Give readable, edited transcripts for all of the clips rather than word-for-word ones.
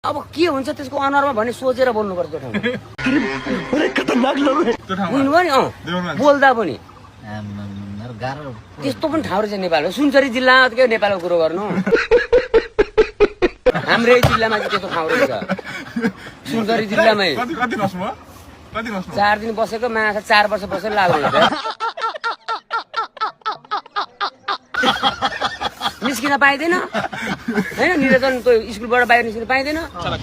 अब के हुन्छ त्यसको अनुहारमा भन्ने सोचेर बोल्नुपर्छ त्यो ठाउँमा बोल्दा पनि त्यस्तो पनि ठाउँ रहेछ नेपालमा सुनसरी जिल्लामा के नेपालको कुरो गर्नु हाम्रै जिल्लामा चाहिँ त्यस्तो ठाउँ रहेछ सुनसरी जिल्लामै 4 दिन बसेको माछा 4 वर्ष बसेर लाग्नु निस्किन पाइँदैन हैन निरञ्जन त्यो स्कुलबाट बाहिर निस्किन पाइँदैन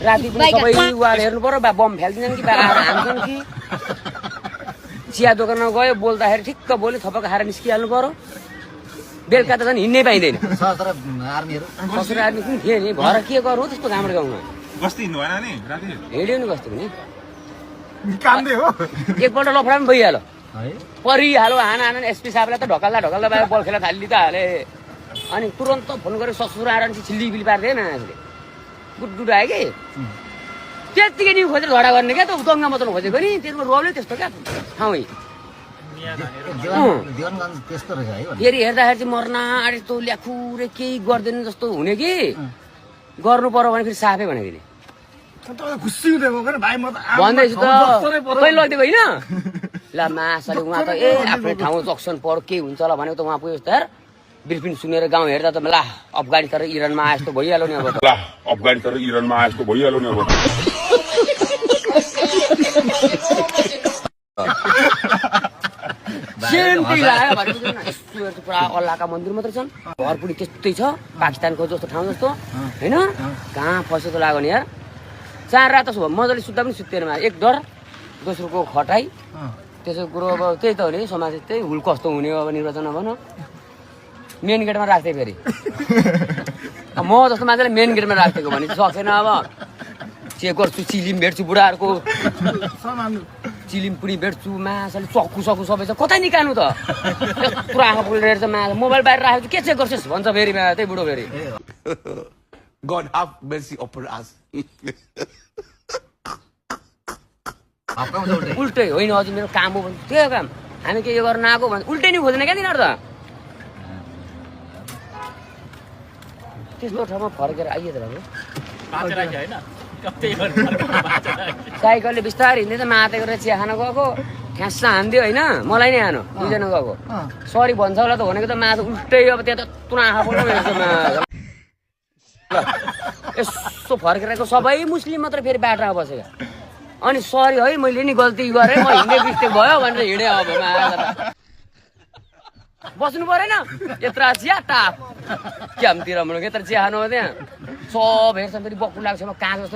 राति पनि सबै उहाँले हेर्नु पर्यो बम फ्याल्दिन्छन् कि हान्छन् कि चिया दोकानमा गयो बोल्दाखेरि ठिक्क बोल्यो थपक खाएर निस्किहाल्नु पर्यो बेलुका त झन् हिँड्नै पाइँदैन सशस्त्र आर्मीहरू पनि थिए नि भएर के गर्नु त्यस्तो हाम्रो गाउँमा गस्ती हिँड्नु भएन नि राति हिँड्यो नि गस्ती पनि कामले हो एकपल्ट लफडा पनि भइहाल्यो परिहाल्यो हाना एसपी साहबलाई त ढकल्दा बाहिर बल खेला थालि त हाले अनि तुरन्त फोन गरेर ससुर आएर छिल्लीबिली पार्दै मान्छेले गुड आयो कि त्यतिकै नि खोजेर झगडा गर्ने क्या त दङ्गा मचाउनु खोजेको नि त्यसमा रोले त्यस्तो क्या ठाउँ त्यस्तो रहेछ है फेरि हेर्दाखेरि चाहिँ मर्न आँटे त्यो ल्याखुरे केही गर्दैन जस्तो हुने कि गर्नु पर्यो भने फेरि साफै भनेको नि भन्दैछु त कहिले लगिदिएको होइन ल मासले उहाँ त आफ्नो ठाउँ जक्सन पर्यो के हुन्छ होला भनेको त उहाँ पुग्यो त ब्रिफिङ सुनेर गाउँ हेर्दा त ला अफगानिस्तान र इरानमा आए जस्तो भइहाल्यो नि अब त अफगानिस्तान र इरानमा आए जस्तो भइहाल्यो नि अब पुरा अल्लाहका मन्दिर मात्रै छन् घर पनि त्यस्तै छ पाकिस्तानको जस्तो ठाउँ जस्तो होइन कहाँ फसेको लाग्यो नि यार 4 रात छ मजाले सुत्दा पनि सुत्दैन एक डर दोस्रोको खटाइ त्यसो कुरो अब त्यही त हो नि समाज त्यही हुल कस्तो हुने अब निर्वाचन भन मेन गेटमा राख्थे फेरि म जस्तो मान्छेले मेन गेटमा राखिदिएको भने सकेन अब चेक गर्छु चिलिम भेट्छु बुढाहरूको चिलिम पनि भेट्छु माछाले चक्कु सक्कु सबै छ कतै निकाल्नु त पुरा आँखा पुलेर चाहिँ माछा मोबाइल बाहिर राखेको के चेक गर्छस् भन्छ फेरि त्यही बुढो फेरि God have mercy upon us. उल्टै होइन हजुर मेरो काम हो भने त्यो काम हामी के यो गर्न आएको भने उल्टै नि खोज्दैन क्या तिनीहरू त त्यस्तो ठाउँमा फर्केर आइए त साइकलले बिस्तारै हिँड्दै त माते गरेर चिया खान गएको ठ्यास हान्दियो होइन मलाई नै हानो 2 जना गएको सरी भन्छ होला त भनेको त माछा उल्टै अब त्यहाँ त तुना आँखा बोल्नु यसो फर्केर सबै मुस्लिम मात्र फेरि बाटोमा बसेका अनि सरी है मैले नि गल्ती गरेँ म हिँड्ने मिस्टेक भयो भनेर हिँडेँ अब बस्नु परेन यत्र चिया टाप क्यामतिर यत्र चिया खानु हो त्यहाँ सब हेर्छ फेरि बक्कु लाग्छ कहाँ जस्तो